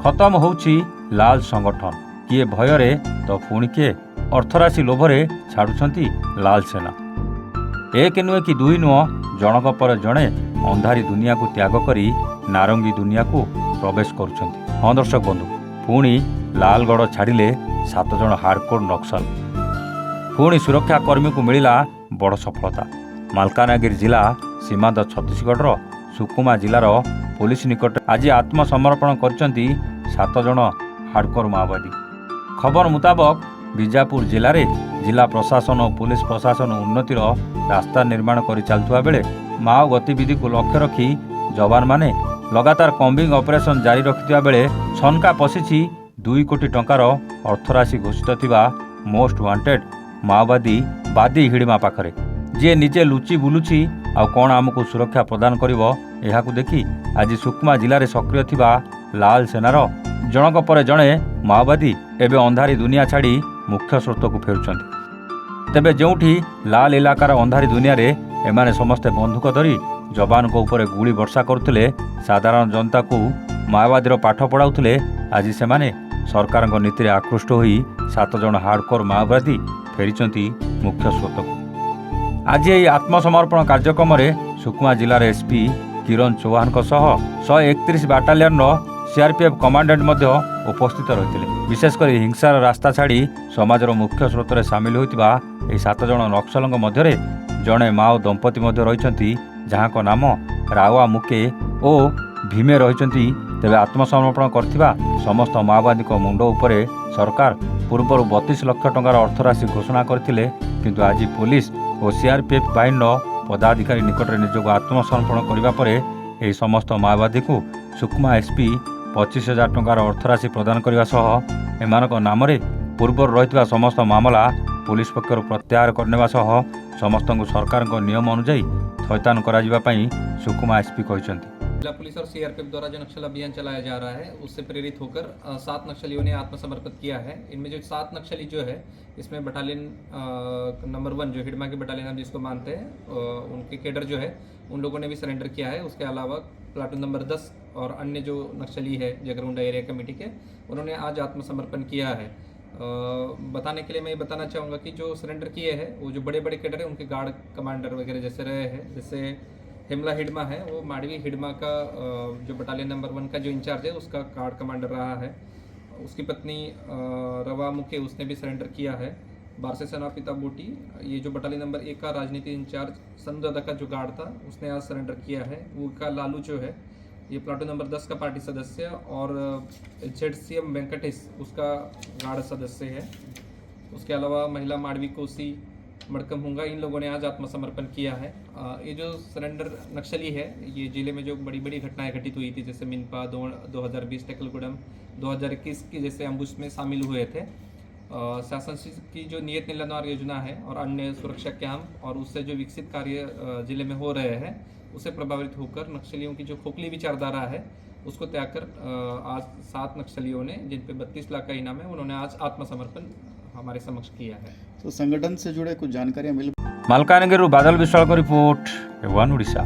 खत्म होउछि लाल संगठन किए भयरे तो पुणी किए अर्थराशि लोभरे छाड़ुछंती लाल सेना। एक नुहे कि दुई नुह जनक पर जड़े अंधारी दुनिया को त्याग करी नारंगी दुनिया को प्रवेश करुछंती। हाँ दर्शक बंधु, पुणी लालगढ़ छाड़िले 7 जन हार्डकोर नक्सल। पुणी सुरक्षाकर्मी को मिला बड़ सफलता। मालकानगिरी जिला सीमांत छत्तीसगढ़ सुकुमा जिलार पुलिस निकट आज आत्मसमर्पण करछंती 7 जन हार्डकोर माओवादी। खबर मुताबक बीजापुर जिले में जिला प्रशासन और पुलिस प्रशासन उन्नतिर रास्ता निर्माण कर चलुवा बेले माओ गतिविधि को लक्ष्य रखी जवान माने लगातार कम्बिंग ऑपरेशन जारी रखिथिबा बेले छनका पशिछि 2 कोटी टंकार अर्थराशि घोषित थिबा मोस्ट वांटेड माओवादी बादी हिड़मा पाखरे जे निजे लुचि बुलुछि आ कौन आमको सुरक्षा प्रदान करिवो एहाकु देखि आज सुकमा जिले में सक्रिय थिबा लाल सेनार जनक पर जड़े माओवादी एवं अंधारी दुनिया छाड़ी मुख्य स्रोत को फेरुछंती। तेबे जोठी लाल इलाकार अंधारी दुनिया रे एमाने समस्ते बंदूक धरी जवान को ऊपर गुली वर्षा करुथिले, साधारण जनता को माओवादी पाठ पढ़ाउथिले। आज सेमाने सरकार नीति रे आकृष्ट होई 7 जन हार्डकोर माओवादी फेरिचंती मुख्य स्रोत को। आज यही आत्मसमर्पण कार्यक्रम में सुकमा जिलार एसपी किरण चौहान 131 बाटालियन सीआरपीएफ कमांडेंट उपस्थित रही। विशेषकर हिंसार रास्ता छाड़ी समाजर मुख्य स्रोत में सामिल होता 7 जन नक्सलों मध्य जड़े माओ दंपति रही जहाँ को नाम रावा मुके और भीमे रही। तेज आत्मसमर्पण करथिबा समस्त माओवादी मुंड उपरे सरकार पूर्वर 32 लाख टंकार अर्थराशि घोषणा करथिले, किंतु आज पुलिस और सीआरपीएफ बाहिनीर पदाधिकारी निकट निजक आत्मसमर्पण करने पर यह समस्त माओवादी को सुकमा एसपी 25,000 टंकार अर्थराशि प्रदान करने सह एमानक नाम पूर्वर रही समस्त मामला पुलिस पक्षर प्रत्याहार करने सह समस्त सरकार नियम अनुଯାयी थैतान करा सुकमा एसपी कहते। जिला पुलिस और सीआरपीएफ द्वारा जो नक्सल अभियान चलाया जा रहा है उससे प्रेरित होकर 7 नक्सलियों ने आत्मसमर्पित किया है। इनमें जो 7 नक्सली जो है इसमें बटालियन नंबर 1 जो हिडमा की बटालियन हम जिसको मानते हैं उनके कैडर जो है उन लोगों ने भी सरेंडर किया है। उसके अलावा प्लाटून नंबर 10 और अन्य जो नक्सली है जगरुंडा एरिया कमेटी के उन्होंने आज आत्मसमर्पण किया है। बताने के लिए मैं ये बताना चाहूँगा कि जो सरेंडर किए हैं वो जो बड़े बड़े कैडर है उनके गार्ड कमांडर वगैरह जैसे रहे हैं। जैसे हिमला हिडमा है वो माडवी हिडमा का जो बटालियन नंबर 1 का जो इंचार्ज है उसका गार्ड कमांडर रहा है। उसकी पत्नी रवा मुके उसने भी सरेंडर किया है। बारसे सेना पिता बोटी ये जो बटालियन नंबर 1 का राजनीति इंचार्ज संदादा का जो गार्ड था उसने आज सरेंडर किया है। वो का लालू जो है ये प्लाटून नंबर 10 का पार्टी सदस्य और ZCM वेंकटेश उसका गार्ड सदस्य है। उसके अलावा महिला माडवी कोसी मड़कम हुंगा इन लोगों ने आज आत्मसमर्पण किया है। ये जो सरेंडर नक्सली है ये जिले में जो बड़ी बड़ी घटनाएं घटित हुई थी जैसे मिनपा 2020 टेकलगुडम 2021 की जैसे अम्बुश में शामिल हुए थे। शासन की जो नियत निलंबन योजना है और अन्य सुरक्षा कैंप और उससे जो विकसित कार्य जिले में हो रहे हैं उससे प्रभावित होकर नक्सलियों की जो खोखली विचारधारा है उसको त्याग कर आज 7 नक्सलियों ने जिन पे 32 लाख का इनाम है उन्होंने आज आत्मसमर्पण हमारे समक्ष किया है। तो संगठन से जुड़े कुछ जानकारियां मिल। मालकानगिरी बादल विश्वाल को रिपोर्ट, एवन ओडिशा।